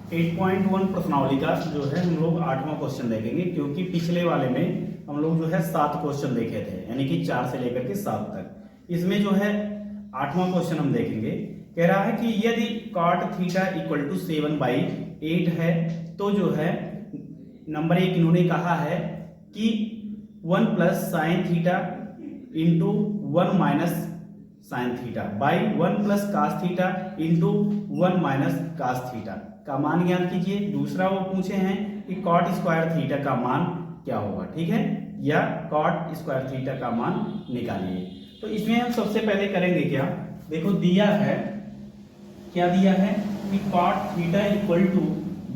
8.1 प्रश्नावली का जो है हम लोग 8वां क्वेश्चन देखेंगे, क्योंकि पिछले वाले में हम लोग जो है 7 क्वेश्चन देखे थे, यानी कि 4 से लेकर के 7 तक। इसमें जो है 8वां क्वेश्चन हम देखेंगे। कह रहा है कि यदि cot थीटा इक्वल टू 7/8 है तो जो है नंबर 1 इन्होंने कहा है कि 1 plus sine theta into 1 minus sine theta by 1 plus cos theta into 1 minus cos theta का मान ज्ञात कीजिए। दूसरा वो पूछे हैं कि कॉट स्क्वायर थीटा का मान क्या होगा, ठीक है, या कॉट स्क्वायर थीटा का मान निकालिए। तो इसमें हम सबसे पहले करेंगे क्या, देखो दिया है, क्या दिया है कि कॉट थीटा इक्वल टू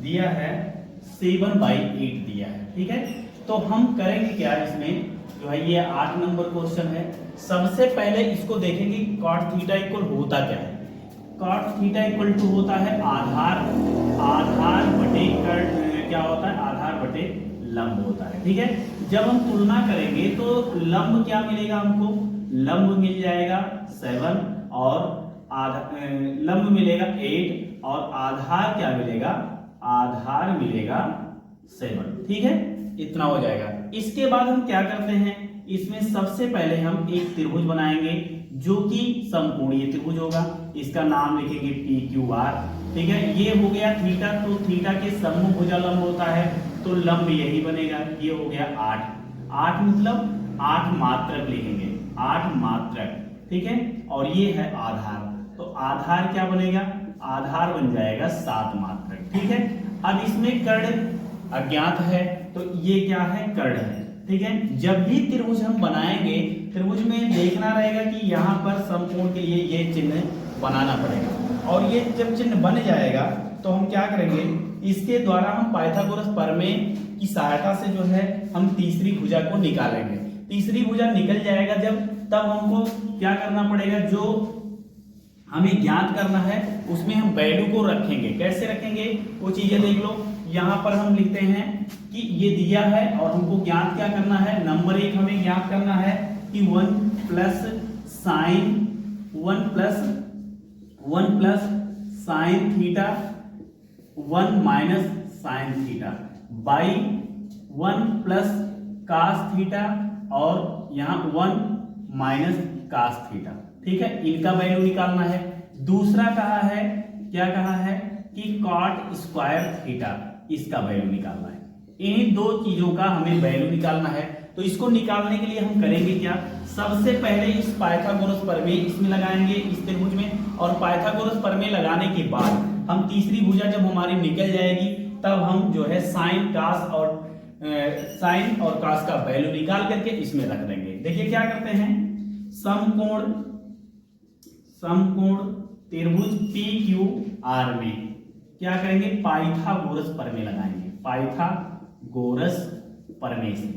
दिया है 7/8 दिया है, ठीक है। तो हम करेंगे क्या, इसमें जो है ये 8 नंबर क्वेश्चन है। सबसे पहले इसको देखेंगे कॉट थीटा इक्वल होता क्या है। कॉट थीटा इक्वल टू होता है आधार बटे क्या होता है, आधार बटे लंब होता है, ठीक है। जब हम तुलना करेंगे तो लंब क्या मिलेगा हमको, लंब मिल जाएगा 7 और लंब मिलेगा 8 और आधार क्या मिलेगा, आधार मिलेगा 7, ठीक है, इतना हो जाएगा। इसके बाद हम क्या करते हैं, इसमें सबसे पहले हम एक त्रिभुज बनाएंगे जो कि समकोणीय त्रिभुज होगा। इसका नाम लिखेंगे PQR, ठीक है। ये हो गया थीटा, तो थीटा के सम्मुख भुजा लंब होता है तो लंब यही बनेगा। ये हो गया 8 मतलब 8 मात्रक लिखेंगे, 8 मात्रक, ठीक है। और ये है आधार, तो आधार क्या बनेगा, आधार बन जाएगा 7 मात्रक, ठीक है। अब इसमें कर्ण अज्ञात है तो ये क्या है, कर्ण है, ठीक है। जब भी त्रिभुज हम बनाएंगे, त्रिभुज में देखना रहेगा कि यहाँ पर समकोण के लिए ये चिन्ह बनाना पड़ेगा, और ये जब चिन्ह बन जाएगा तो हम क्या करेंगे, इसके द्वारा हम पाइथागोरस प्रमेय की सहायता से जो है हम तीसरी भुजा को निकालेंगे। तीसरी भुजा निकल जाएगा जब, तब हमको क्या करना पड़ेगा, जो हमें ज्ञात करना है उसमें हम वैल्यू को रखेंगे। कैसे रखेंगे वो चीजें देख लो। यहाँ पर हम लिखते हैं कि ये दिया है और हमको ज्ञात क्या करना है, नंबर 1 हमें ज्ञात करना है कि 1 plus sine theta 1 minus sine theta by 1 plus cos theta और यहाँ 1 माइनस कास थीटा, ठीक है, इनका वैल्यू निकालना है। दूसरा कहा है, क्या कहा है कि कॉट स्क्वायर थीटा, इसका वैल्यू निकालना है। इन्हीं दो चीजों का हमें वैल्यू निकालना है। तो इसको निकालने के लिए हम करेंगे क्या, सबसे पहले इस पाइथागोरस प्रमेय इसमें लगाएंगे, इस त्रिभुज में, और पाइथागोरस प्रमेय लगाने के बाद हम तीसरी भुजा जब हमारी निकल जाएगी तब हम जो है साइन और कास का वैल्यू निकाल करके इसमें रख देंगे। देखिए क्या करते हैं, समकोण त्रिभुज PQR में क्या करेंगे, पाइथागोरस प्रमेय लगाएंगे, पाइथागोरस प्रमेय से।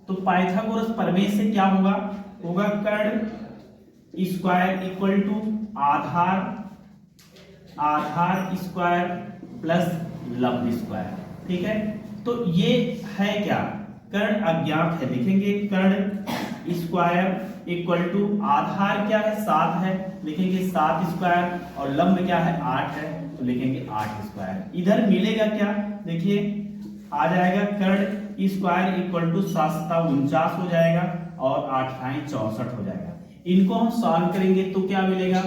तो पाइथागोरस प्रमेय से क्या होगा, कर्ण स्क्वायर इक्वल टू आधार स्क्वायर प्लस लंब स्क्वायर, ठीक है। तो ये है क्या, कर्ण अज्ञात है, लिखेंगे कर्ण स्क्वायर इक्वल टू आधार क्या है 7 है, लिखेंगे 7 स्क्वायर, और लंब क्या है 8 है तो लिखेंगे 8 स्क्वायर। इधर मिलेगा क्या, देखिए आ जाएगा कर्ण स्क्वायर इक्वल टू 7 49 हो जाएगा और 8 64 हो जाएगा। इनको हम सॉल्व करेंगे तो क्या मिलेगा,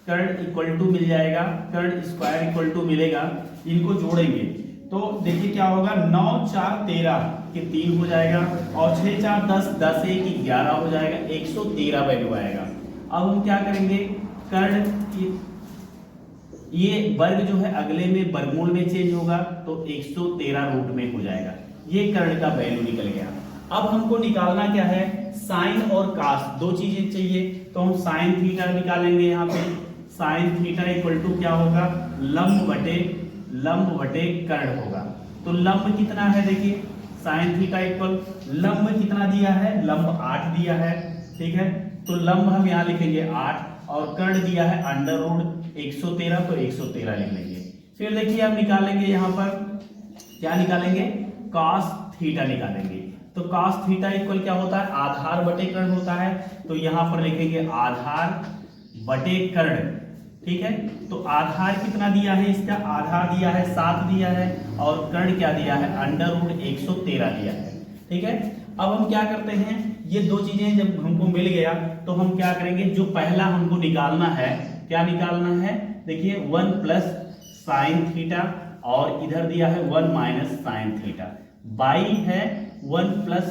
कर्ण इक्वल टू मिल जाएगा, कर्ण स्क्वायर इक्वल टू मिलेगा। इनको जोड़ेंगे तो देखिए क्या होगा, 9 4 13 के 3 हो जाएगा और 6 4 10 10 1 11 हो जाएगा, 113 वैल्यू आएगा। अब हम क्या करेंगे, कर्ण ये वर्ग जो है अगले में वर्गमूल में चेंज होगा तो 113 रूट में हो जाएगा। ये कर्ण का वैल्यू निकल गया। अब हमको निकालना क्या है, साइन और कास, दो चीजें चाहिए। तो हम साइन थीटा निकालेंगे। यहाँ पे साइन थीटा इक्वल टू क्या होगा, लंब बटे कर्ण होगा। तो लंब कितना है, देखिए साइन थीटा इक्वल लंब कितना दिया है, लंब 8 दिया है, ठीक है। तो लंब हम यहाँ लिखेंगे 8 और कर्ण दिया है अंडर रूट 113, तो 113 लिख लेंगे। फिर देखिए हम निकालेंगे, यहाँ पर क्या निकालेंगे, cos थीटा निकालेंगे। तो cos थीटा इक्वल क्या होता है, आधार बटे कर्ण होता है। तो यहाँ पर लिखेंगे आधार बटे कर्ण, ठीक है। तो आधार कितना दिया है इसका, आधार दिया है 7 दिया है, और कर्ण क्या दिया है, √113 दिया है। ठीक है, अब हम क्या करते हैं, ये दो चीजें जब हमको मिल गया तो हम क्या करेंगे, जो पहला हमको निकालना है, क्या निकालना है, देखिए 1 प्लस साइन थीटा, और इधर दिया है 1 माइनस साइन थीटा, बाई है 1 प्लस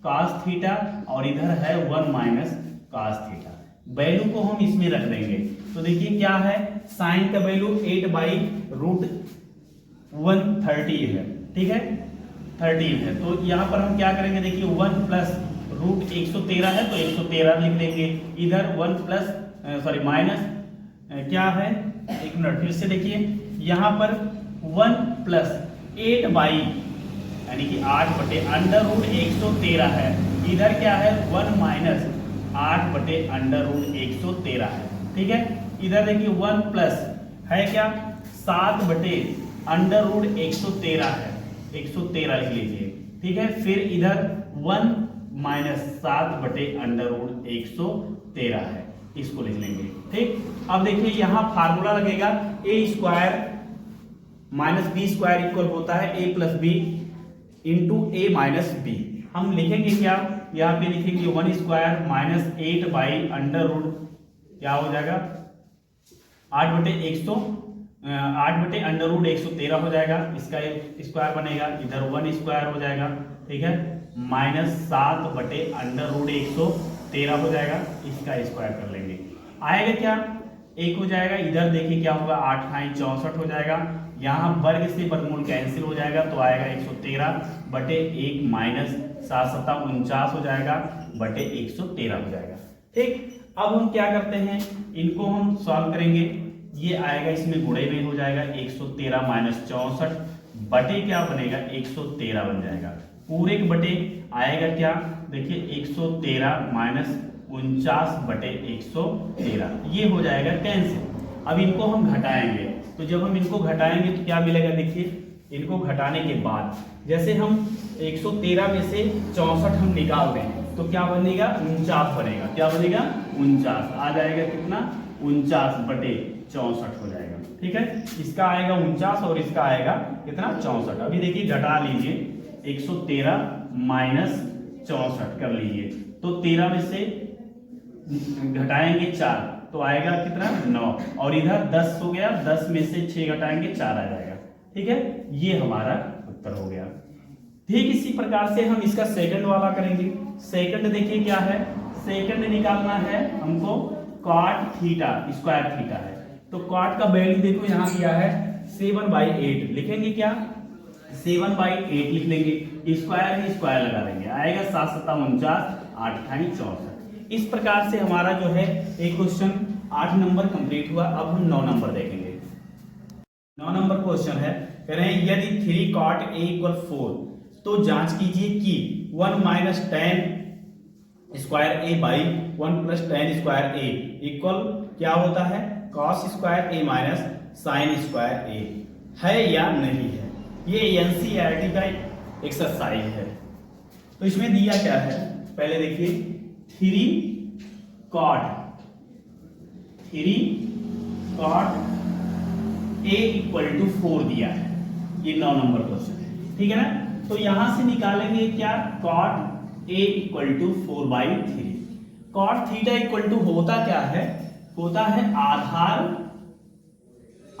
कॉस थीटा, और इधर है 1 माइनस कॉस थीटा। वैल्यू को हम इसमें रख देंगे। तो देखिए क्या है, साइन का वैल्यू 8/√130 है। ठीक है, 13 है। तो यहाँ पर हम क्या करेंगे, देखिए 1 प्लस √113 है तो 113 लिख देंगे। इधर 1 प्लस माइनस क्या है, एक मिनट फिर से देखिए, यहाँ पर 1 प्लस 8 यानी कि 8/√113 है। इधर क्या है, 1 माइनस 8/√113 है। ठीक है, इधर देखिए 1 प्लस है क्या, 7/√113 है, 113 लिख लीजिए। ठीक है, फिर इधर 1 माइनस 7/√113 है, इसको लिख लेंगे। ठीक, अब देखिए यहाँ फार्मूला लगेगा, a² माइनस b² इक्वल होता है a plus b into a minus b. हम लिखेंगे क्या, यहाँ पे लिखेंगे 1² माइनस 8/√, क्या हो जाएगा, 8/√113 हो जाएगा, इसका स्क्वायर बनेगा, इधर 1² हो जाएगा। ठीक है, माइनस 7/√113 हो जाएगा, इसका स्क्वायर कर लेंगे, आएगा क्या, 1 हो जाएगा। इधर देखिए क्या होगा, 8 × 64 हो जाएगा, यहाँ वर्ग से वर्गमूल कैंसिल हो जाएगा, तो आएगा 113/1 माइनस 7 × 7 49 हो जाएगा, बटे 113 हो जाएगा। ठीक, अब हम क्या करते हैं, इनको हम सॉल्व करेंगे, ये आएगा इसमें गुणे में हो जाएगा, 113 माइनस 64 बटे क्या बनेगा, 113 बन जाएगा, पूरे के बटे आएगा क्या, देखिए 113 माइनस 49/113, ये हो जाएगा कैंसिल। अब इनको हम घटाएंगे, तो जब हम इनको घटाएंगे तो क्या मिलेगा, देखिए इनको घटाने के बाद जैसे हम 113 में से 64 हम निकाल दें तो क्या बनेगा, 49 बनेगा, क्या बनेगा, 49 आ जाएगा, कितना, 49/64 हो जाएगा। ठीक है, इसका आएगा 49 और इसका आएगा कितना, 64। अभी देखिए घटा लीजिए, 113 माइनस 64 कर लीजिए, तो 13 में से घटाएंगे 4 तो आएगा कितना, 9, और इधर 10 हो गया, 10 में से 6 घटाएंगे 4 आ जाएगा। ठीक है, ये हमारा उत्तर हो गया। ठीक इसी प्रकार से हम इसका सेकंड वाला करेंगे। सेकंड देखिए क्या है, सेकंड निकालना है हमको, cot थीटा स्क्वायर थीटा है, तो cot का वैल्यू देखो यहाँ दिया है 7/8, लिखेंगे क्या, 7/8 लिख लेंगे, स्क्वायर है स्क्वायर लगा देंगे, आएगा 7 × 7 49, 8 × 64। इस प्रकार से हमारा जो है एक क्वेश्चन 8 नंबर कंप्लीट हुआ। अब हम 9 नंबर देखेंगे। 9 नंबर क्वेश्चन है, कह रहे हैं यदि 3 cot a = 4 तो जांच कीजिए कि 1 minus tan² a by 1 plus tan² a equal क्या होता है, cos² a minus sin² a है या नहीं है। ये NCERT का एक्सरसाइज है। तो इसमें दिया क्या है, पहले देखिए 3 cot a = 4 दिया है, ये 9 नंबर क्वेश्चन है। ठीक है ना, तो यहां से निकालेंगे क्या, cot a = 4/3। cot theta equal to होता क्या है, होता है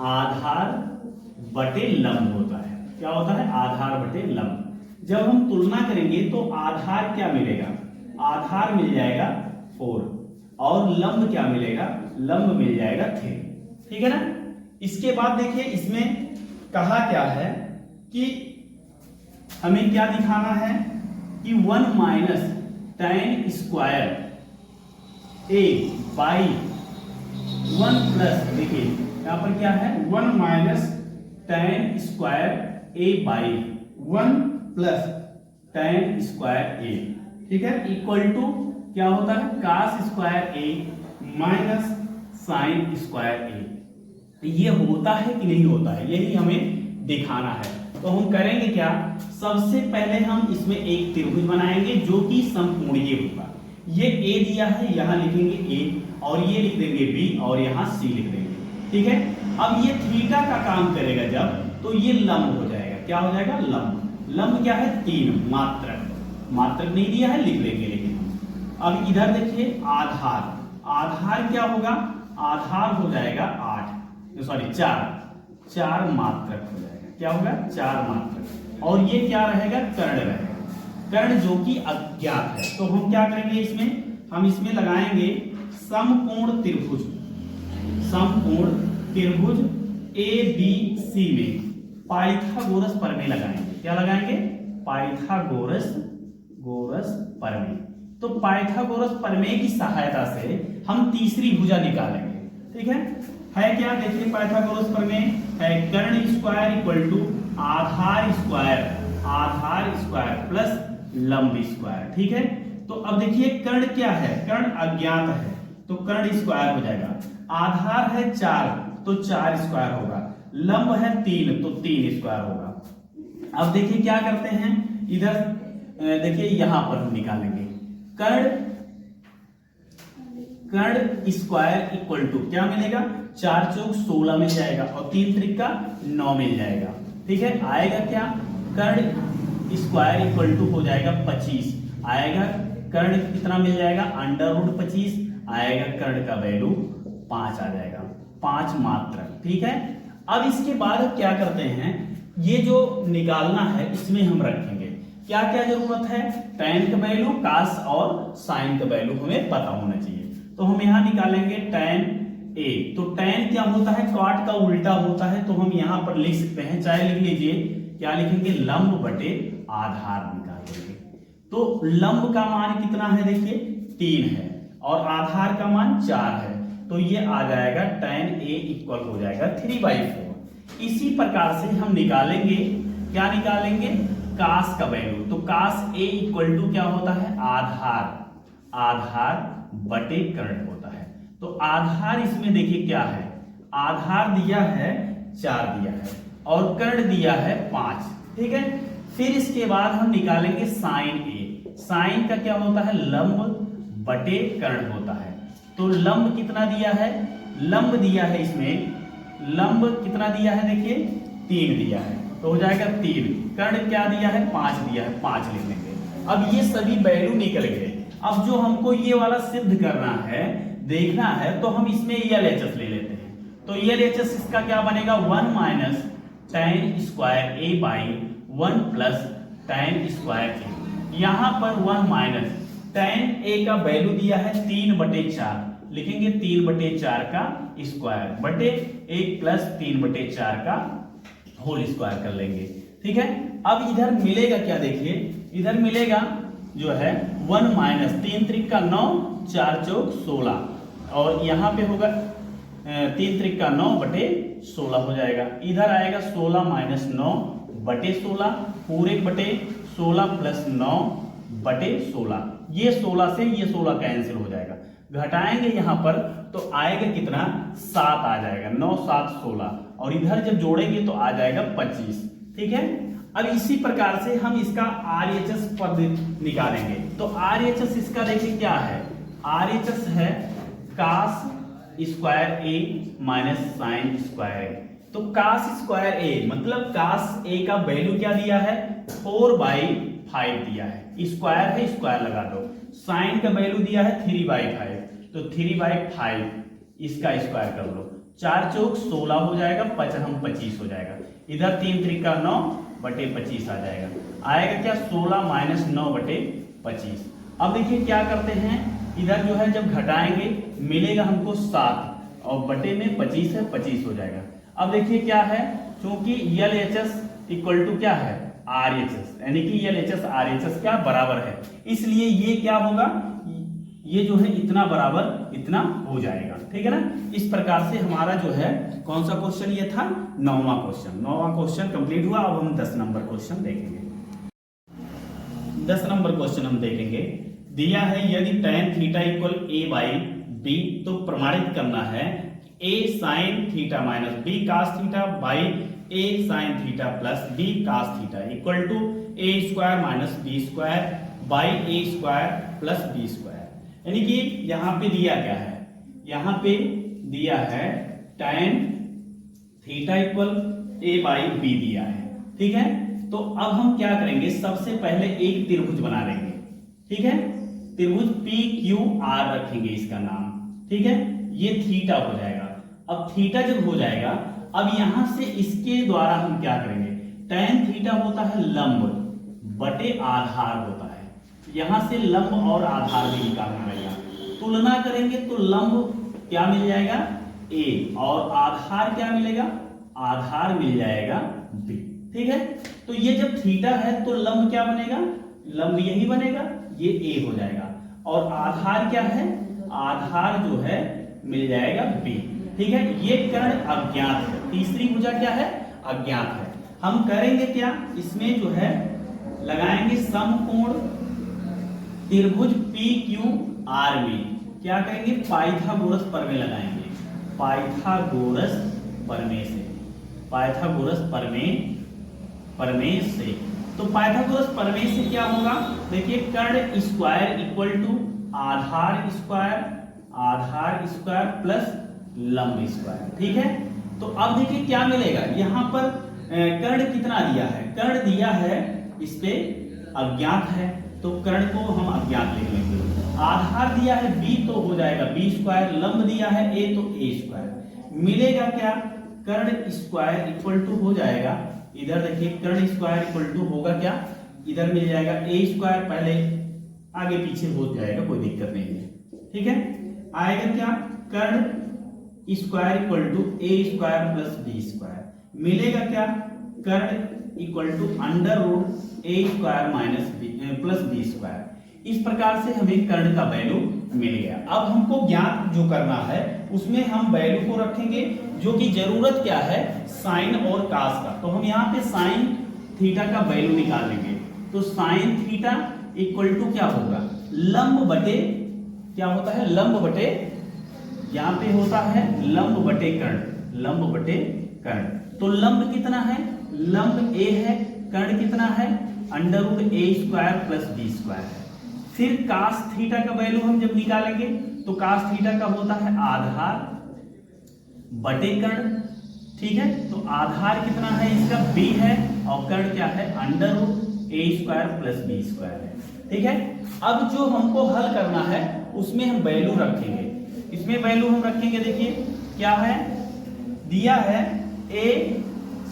आधार बटे लंब होता है। क्या होता है, आधार बटे लंब। जब हम तुलना करेंगे तो आधार क्या मिलेगा, आधार मिल जाएगा 4 और लंब क्या मिलेगा, लंब मिल जाएगा 3। ठीक है ना, इसके बाद देखिए इसमें कहा क्या है कि हमें क्या दिखाना है कि 1 minus tan² a by 1 plus, देखिए यहां पर क्या है, 1 minus tan² a by 1 plus tan² a। ठीक है, इक्वल टू क्या होता है, cos² a minus sin² a। ये होता है कि नहीं होता है, यही हमें दिखाना है। तो हम करेंगे क्या, सबसे पहले हम इसमें एक त्रिभुज बनाएंगे जो कि समकोणीय होगा। ये a दिया है, यहां लिखेंगे a और ये लिख देंगे b और यहां c लिख देंगे। ठीक है। अब ये थीटा का काम करेगा जब, तो ये लंब हो जाएगा। क्या हो जाएगा? लंब। लंब क्या है? 3 मात्रक। मात्रक नहीं दिया है, लिख लेंगे लेकिन हम। अब इधर देखिए आधार। आधार क्या होगा? आधार हो जाएगा 8, सॉरी 4 मात्रक हो जाएगा। क्या होगा? 4 मात्रक। और ये क्या रहेगा? कर्ण रहेगा। कर्ण जो कि अज्ञात है। तो हम क्या करेंगे इसमें? हम इसमें लगाएंगे समकोण त्रिभुज। समकोण त्रिभुज ABC में पाइथागोरस प्रमेय लगाएंगे। क्या लगाएंगे? पाइथागोरस प्रमेय। तो पाइथागोरस प्रमेय की सहायता से हम तीसरी भुजा निकालेंगे। ठीक है क्या? देखिए पाइथागोरस प्रमेय है कर्ण स्क्वायर इक्वल टू आधार स्क्वायर प्लस लंब स्क्वायर। ठीक है। तो अब देखिए कर्ण क्या है? कर्ण अज्ञात है, तो कर्ण स्क्वायर हो जाएगा। आधार है 4, तो 4 स्क्वायर होगा। लंब है 3, तो 3 स्क्वायर होगा। अब देखिए क्या करते हैं, इधर देखिए यहां पर हम निकालेंगे कर्ण स्क्वायर इक्वल टू क्या मिलेगा? 4 चौक 16 मिल जाएगा और 3 त्रिका 9 मिल जाएगा। ठीक है। आएगा क्या? कर्ण स्क्वायर इक्वल टू हो जाएगा 25 आएगा। कर्ण कितना मिल जाएगा? √25 आएगा। कर्ण का वैल्यू 5 आ जाएगा। 5 मात्रक। ठीक है। अब इसके बाद क्या करते हैं, ये जो निकालना है इसमें हम रखेंगे क्या क्या जरूरत है? tan का वैल्यू, cos और sin का वैल्यू हमें पता होना चाहिए। तो हम यहां निकालेंगे tan A। तो tan क्या होता है? cot का उल्टा होता है। तो हम यहां पर लिख सकते हैं, चाहे लिख लीजिए, क्या लिखेंगे? लंब बटे आधार निकाल देंगे। तो लंब का मान कितना है? देखिए 3 है और आधार का मान 4 है। तो ये आ जाएगा tan A इक्वल हो जाएगा 3/4। इसी प्रकार से हम निकालेंगे, क्या निकालेंगे? cos का वैल्यू। तो cos A इक्वल टू क्या होता है? आधार बटे कर्ण होता है। तो आधार इसमें देखिए क्या है? आधार दिया है 4 दिया है और कर्ण दिया है 5। ठीक है। फिर इसके बाद हम निकालेंगे sin A। sin का क्या होता है? लंब बटे कर्ण होता है। तो लंब कितना दिया है? लंब दिया है इसमें, लंब कितना दिया है? देखिए 3 दिया है, तो हो जाएगा 3। कर्ण क्या दिया है? 5 दिया है, 5 लिख लेंगे। अब ये सभी वैल्यू निकल गए। अब जो हमको ये वाला सिद्ध करना है, देखना है, तो हम इसमें LHS ले लेते हैं। तो LHS इसका क्या बनेगा? 1 minus tan square A by 1 plus tan square A। यहां पर 1 माइनस tan A का वैल्यू दिया है 3/4, लिखेंगे 3/4 का स्क्वायर बटे 1 प्लस 3/4 का होल स्क्वायर कर लेंगे। ठीक है। अब इधर मिलेगा क्या? देखिए इधर मिलेगा जो है 1 माइनस 3 त्रिका 9, 4 चौक 16 और यहाँ पे होगा 3 त्रिका 9 बटे 16 हो जाएगा। इधर आएगा 16 माइनस 9 बटे 16 पूरे बटे 16 प्लस 9 बटे 16। ये 16 से ये 16 कैंसिल हो जाएगा। घटाएंगे यहाँ पर तो आएगा कितना? 7 आ जाएगा। 9 7 16 और इधर जब जोड़ेंगे तो आ जाएगा 25। ठीक है। अब इसी प्रकार से हम इसका RHS पद निकालेंगे। तो RHS इसका देखिए क्या है? RHS है cos square A minus sin square A। तो cos स्क्वायर A मतलब cos A का वैल्यू क्या दिया है? 4/5 दिया है। स्क्वायर है, स्क्वायर लगा दो। sin का वैल्यू दिया है 3/5, तो 3/5 इसका स्क्वायर कर लो। 4 चौक 16 हो जाएगा, 5 25 हो जाएगा। इधर 3 त्रिका 9 बटे 25 आ जाएगा। आएगा क्या? 16 माइनस 9 बटे 25। अब देखिए क्या करते हैं, इधर जो है जब घटाएंगे मिलेगा हमको 7 और बटे में 25 है, 25 हो जाएगा। अब देखिए क्या है, क्योंकि LHS इक्वल टू क्या है? RHS, यानी कि LHS RHS क्या बराबर है, इसलिए ये क्या होगा? ये जो है इतना बराबर इतना हो जाएगा। ठीक है ना। इस प्रकार से हमारा जो है कौन सा क्वेश्चन ये था? 9वां क्वेश्चन कंप्लीट हुआ। अब हम 10 नंबर क्वेश्चन देखेंगे। 10 नंबर क्वेश्चन हम देखेंगे। दिया है यदि tan theta equal A by B, तो प्रमाणित करना है A sin theta minus B cos theta by A sin theta plus B cos theta equal to A square minus B square by A square plus B square. यानी कि यहाँ पे दिया क्या है? यहाँ पे दिया है tan theta equal a by b दिया है, ठीक है। तो अब हम क्या करेंगे, सबसे पहले एक त्रिभुज बना लेंगे, ठीक है। त्रिभुज पी क्यू आर रखेंगे इसका नाम, ठीक है। ये थीटा हो जाएगा। अब थीटा जब हो जाएगा, अब यहां से इसके द्वारा हम क्या करेंगे, tan थीटा होता है लंब बटे आधार होता है, यहां से लंब और आधार भी निकालना रहेगा। तुलना करेंगे तो लंब क्या मिल जाएगा a, और आधार क्या मिलेगा, आधार मिल जाएगा b, ठीक है। तो ये जब थीटा है तो लंब क्या बनेगा, लंब यही बनेगा, ये a हो जाएगा, और आधार क्या है, आधार जो है मिल जाएगा b, ठीक है। ये कर्ण अज्ञात है, तीसरी भुजा क्या है, अज्ञात है। हम करेंगे क्या, इसमें जो है लगाएंगे समकोण त्रिभुज पी क्यू आर में क्या करेंगे, पाइथागोरस प्रमेय लगाएंगे, पाइथागोरस प्रमेय से, पाइथागोरस प्रमेय से। तो पाइथागोरस प्रमेय से क्या होगा, देखिए कर्ण स्क्वायर इक्वल टू आधार स्क्वायर प्लस लंब स्क्वायर, ठीक है। तो अब देखिए क्या मिलेगा, यहां पर कर्ण कितना दिया है, कर्ण दिया है इस पे अज्ञात है, तो कर्ण को हम अज्ञात लिख लेंगे। आधार दिया है b, तो हो जाएगा b स्क्वायर, लंब दिया है a, तो a स्क्वायर। मिलेगा क्या, कर्ण स्क्वायर इक्वल टू हो जाएगा, इधर देखिए कर्ण स्क्वायर इक्वल टू होगा क्या, इधर मिल जाएगा a स्क्वायर, पहले आगे पीछे हो जाएगा, कोई दिक्कत नहीं है, ठीक है। आएगा क्या, कर्ण square equal to a square plus b square. मिलेगा क्या, कर्ण equal to under root a square minus plus b square. इस प्रकार से हमें कर्ण का वैल्यू मिल गया। अब हमको ज्ञात जो करना है उसमें हम वैल्यू को रखेंगे, जो कि जरूरत क्या है, साइन और कास का। तो हम यहाँ पे साइन थीटा का वैल्यू निकाल लेंगे। तो साइन थीटा इक्वल टू क्या होगा, लंब बटे क्या होता है, लंब बटे, यहाँ पे होता है लंब बटे कर्ण, लंब बटे कर्ण। तो लंब कितना है, लंब a है, कर्ण कितना है, under root a square plus b square है। फिर कास थीटा का वैल्यू हम जब निकालेंगे तो कास थीटा का होता है आधार बटे कर्ण, ठीक है। तो आधार कितना है इसका, b है, और कर्ण क्या है, under root a square plus b square है, ठीक है। अब जो हमको हल करना है उसमें हम वैल्यू रखेंगे, इसमें वैल्यू हम रखेंगे, देखिए क्या है, दिया है a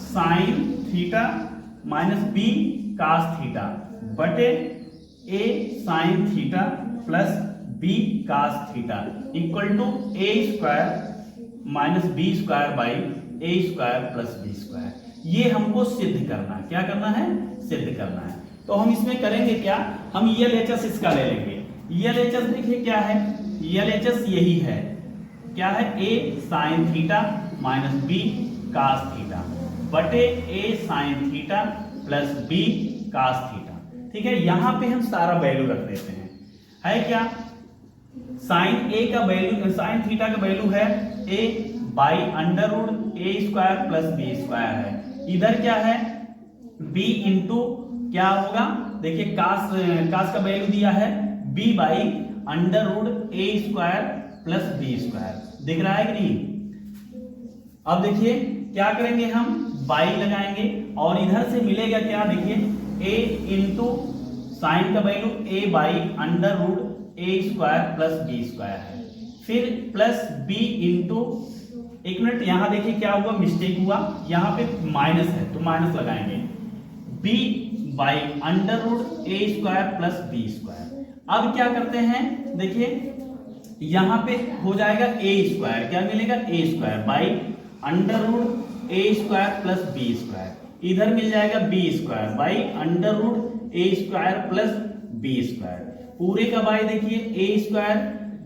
sine theta minus b cos theta बटे a sine theta plus b cos theta equal to a square minus b square by a square plus b square. ये हमको सिद्ध करना है, क्या करना है, सिद्ध करना है। तो हम इसमें करेंगे क्या, हम LHS इसका ले लेंगे। LHS देखिए क्या है, LHS यही है, क्या है, a sine theta minus b cos theta बटे a sine theta plus b cos theta, ठीक है। यहां पे हम सारा वैल्यू रख देते हैं, है क्या, साइन a का वैल्यू, साइन थीटा का वैल्यू है a by under root a square plus b square है। इधर क्या है, b इंटू क्या होगा, देखिए कास का वैल्यू दिया है b by under root a square plus b square, दिख रहा है कि नहीं। अब देखिए क्या करेंगे, हम बाई लगाएंगे और इधर से मिलेगा क्या, देखिए a इंटू साइन का value a by under root a square plus b square है, फिर प्लस b इंटू, एक मिनट यहां देखिए क्या हुआ, मिस्टेक हुआ, यहां पे माइनस है तो माइनस लगाएंगे, b by under root a square plus b square. अब क्या करते हैं, देखिए यहां पे हो जाएगा a स्क्वायर, क्या मिलेगा, a square by under root a square plus b square, इधर मिल जाएगा b square by under root a square plus b square, पूरे का बाई देखिए a square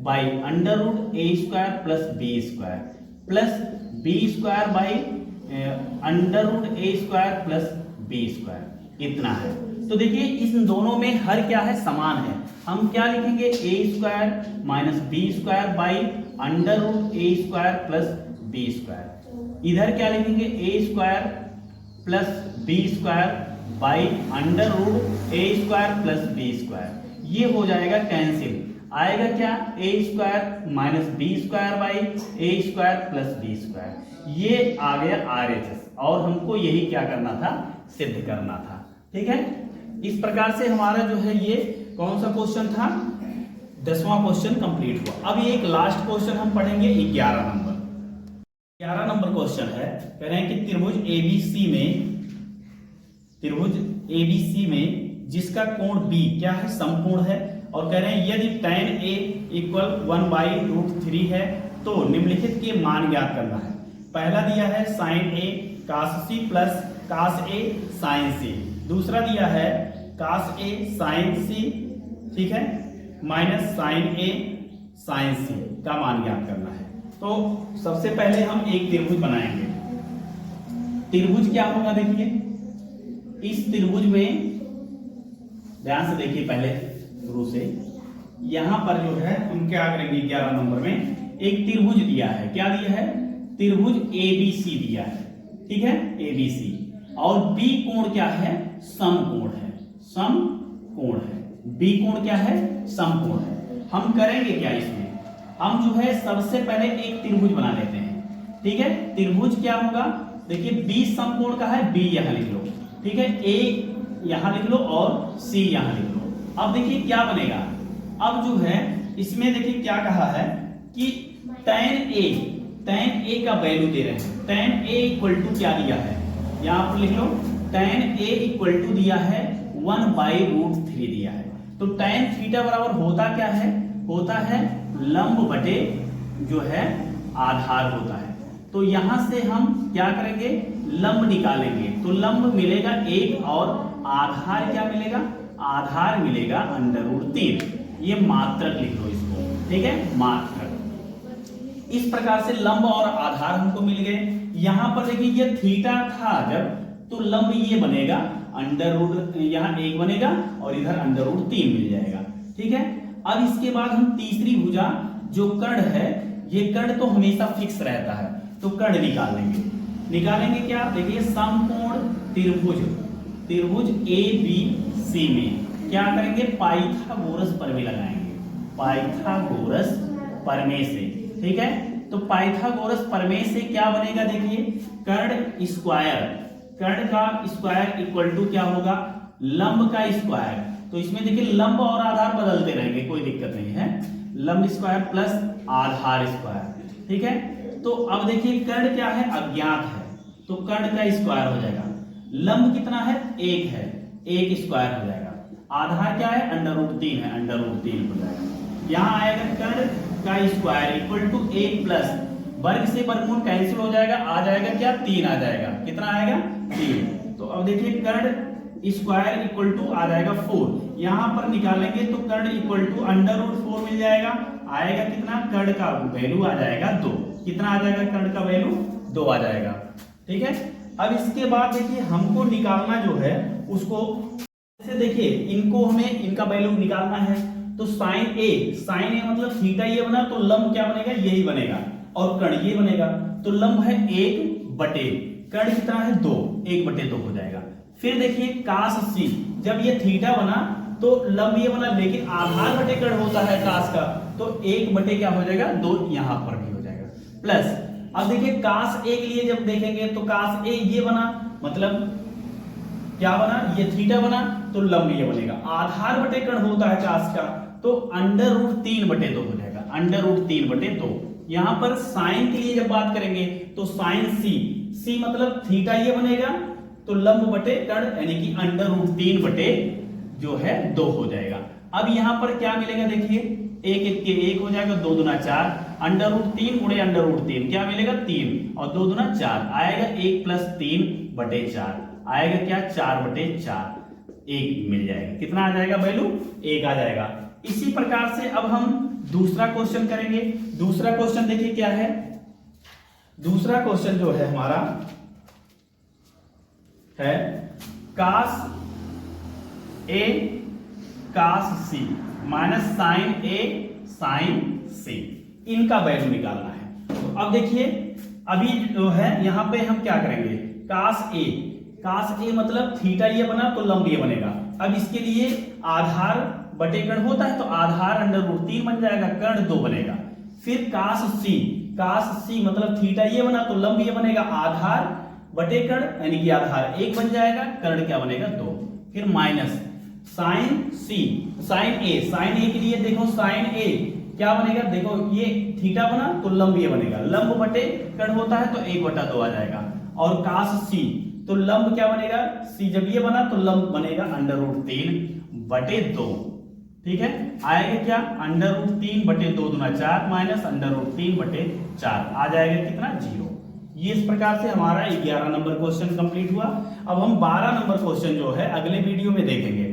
by under root a square plus b square plus b square by under root a square plus b square, इतना है। तो देखिए इस दोनों में हर क्या है, समान है। हम क्या लिखेंगे, a square minus b square by under root a square plus b square, इधर क्या लिखेंगे, a square plus b square by under root a square plus b square, ये हो जाएगा कैंसिल। आएगा क्या, A square minus B square by A square plus B square. ये आ गया RHS और हमको यही क्या करना था, सिद्ध करना था। ठीक है, इस प्रकार से हमारा जो है ये कौन सा क्वेश्चन था, 10वां क्वेश्चन कंप्लीट हुआ। अब ये एक लास्ट क्वेश्चन हम पढ़ेंगे 11 नंबर। 11 नंबर क्वेश्चन है, कह रहे हैं कि त्रिभुज ABC में जिसका कोण B क्या है, समकोण है, और कह रहे हैं यदि tan A इक्वल 1/√3 है तो निम्नलिखित के मान ज्ञात करना है। पहला दिया है sin A cos C plus cos A sin C, दूसरा दिया है cos A sin C, ठीक है, minus sin A sin C का मान ज्ञात करना है। तो सबसे पहले हम एक त्रिभुज बनाएंगे। त्रिभुज क्या होगा, देखिए इस त्रिभुज में ध्यान से देखिए, पहले शुरू से यहां पर जो है हम क्या करेंगे, 11 नंबर में एक त्रिभुज दिया है। क्या दिया है, त्रिभुज ABC दिया है, ठीक है, ABC, और B कोण क्या है, समकोण है, समकोण है। B कोण क्या है, समकोण है। हम करेंगे क्या, इसमें हम जो है सबसे पहले एक त्रिभुज बना लेते हैं। ठीक है, त्रिभुज क्या होगा, देखिए B समकोण का है, B यहां लिख लो, ठीक है, A यहां लिख लो और C यहां लिख लो। अब देखिए क्या बनेगा, अब जो है इसमें देखिए क्या कहा है कि tan A का वैल्यू दे रहे हैं। tan A इक्वल टू क्या दिया है, यहां पर लिख लो, tan A इक्वल टू दिया है 1/√3 दिया है। तो tan थीटा बराबर होता क्या है, होता है लंब बटे जो है आधार होता है। तो यहां से हम क्या करेंगे, लंब निकालेंगे, तो लंब मिलेगा 1 और आधार क्या मिलेगा, आधार मिलेगा √3। ये मात्रक लिख लो इसको, ठीक है, मात्रक। इस प्रकार से लंब और आधार हमको मिल गए। यहां पर देखिए ये थीटा था जब, तो लंब ये बनेगा यहाँ 1 बनेगा और इधर √3 मिल जाएगा। ठीक है, अब इसके बाद हम तीसरी भुजा जो कर्ण है, ये कर्ण तो हमेशा फिक्स रहता है, तो कर्ण निकालेंगे क्या, देखिए समकोण त्रिभुज ABC में क्या करेंगे, पाइथागोरस प्रमेय लगाएंगे, पाइथागोरस प्रमेय से। ठीक है, तो पाइथागोरस प्रमेय से क्या बनेगा, देखिए कर्ण का स्क्वायर इक्वल टू क्या होगा, लंब का स्क्वायर। तो इसमें देखिए लंब और आधार बदलते रहेंगे, कोई दिक्कत नहीं है, लंब स्क्वायर प्लस आधार स्क्वायर। ठीक है, तो अब देखिए कर्ण क्या है, अज्ञात है, तो कर्ण का स्क्वायर हो जाएगा। लंब कितना है, 1 है, 1 स्क्वायर हो जाएगा। आधार क्या है, √3 है, √3 हो जाएगा। यहाँ आएगा कर्ण का स्क्वायर इक्वल टू 1 प्लस वर्ग से वर्गमूल कैंसिल हो जाएगा, आ जाएगा क्या, 3 आ जाएगा। कितना आएगा, 3। तो अब देखिए कर्ण स्क्वायर इक्वल टू आ जाएगा 4। यहां पर निकालेंगे तो कर्ण इक्वल टू √4 मिल जाएगा। आएगा कितना, कर्ण का वैल्यू आ जाएगा 2। कितना आ जाएगा, कर्ण का वैल्यू 2 आ जाएगा। ठीक है, अब इसके बाद देखिए हमको निकालना जो है उसको से देखिए इनको हमें इनका वैल्यू निकालना है। तो sin A मतलब थीटा ये बना, तो लंब क्या बनेगा, यही बनेगा, और कर्ण ये बनेगा। तो लंब है 1 बटे कर्ण कितना है 2, 1/2 हो जाएगा। फिर देखिए cos C, जब ये थीटा बना तो लंब ये बना, लेकिन आधार बटे कर्ण होता है cos का, तो 1 क्या हो जाएगा, 2 यहां पर भी हो जाएगा। प्लस अब देखिए cos A के लिए जब देखेंगे तो cos A ये बना, मतलब क्या बना, ये थीटा बना, तो लंब ये बनेगा। आधार बटे कर्ण होता है cos का, तो √3/2 हो जाएगा, √3/2। यहां पर साइन के लिए जब बात करेंगे तो sin C मतलब थीटा ये बनेगा, तो लंब बटे कर्ण यानी कि √3/2 जो है 2 हो जाएगा। अब यहां पर क्या मिलेगा, देखिए 1 के 1 हो जाएगा, 2 दूना 4, √3 गुणे √3 क्या मिलेगा, 3, और 2 दूना 4 आएगा, 1 + 3/4 आएगा क्या, 4/4, 1 मिल जाएगा। कितना आ जाएगा वैल्यू, 1 आ जाएगा। इसी प्रकार से अब हम दूसरा क्वेश्चन करेंगे। दूसरा क्वेश्चन देखिए क्या है, दूसरा क्वेश्चन जो है हमारा है cos A cos C minus sin A sin C, इनका वैल्यू निकालना है। तो अब देखिए अभी जो है यहां पे हम क्या करेंगे, cos A मतलब थीटा ये बना, तो लंब ये बनेगा। अब इसके लिए आधार बटे कर्ण होता है तो आधार अंडर रूट 3 बन जाएगा, कर्ण 2 बनेगा। फिर कास सी मतलब थीटा ये बना तो लंब ये बनेगा, आधार बटे कर्ण यानी कि आधार 1 बन जाएगा, कर्ण क्या बनेगा 2। फिर माइनस साइन ए के लिए देखो साइन ए क्या बनेगा, देखो ये थीटा बना तो लंब ये बनेगा, लंब बटे कर्ण होता है तो 1/2 आ जाएगा। और कास सी तो लंब क्या बनेगा, सी जब ये बना तो लंब बनेगा अंडर रूट 3/2। ठीक है, आएगा क्या अंडर रूट 3/2 दूना 4 माइनस अंडर रूट 3/4 आ जाएगा कितना 0। ये इस प्रकार से हमारा 11 नंबर क्वेश्चन कंप्लीट हुआ। अब हम 12 नंबर क्वेश्चन जो है अगले वीडियो में देखेंगे।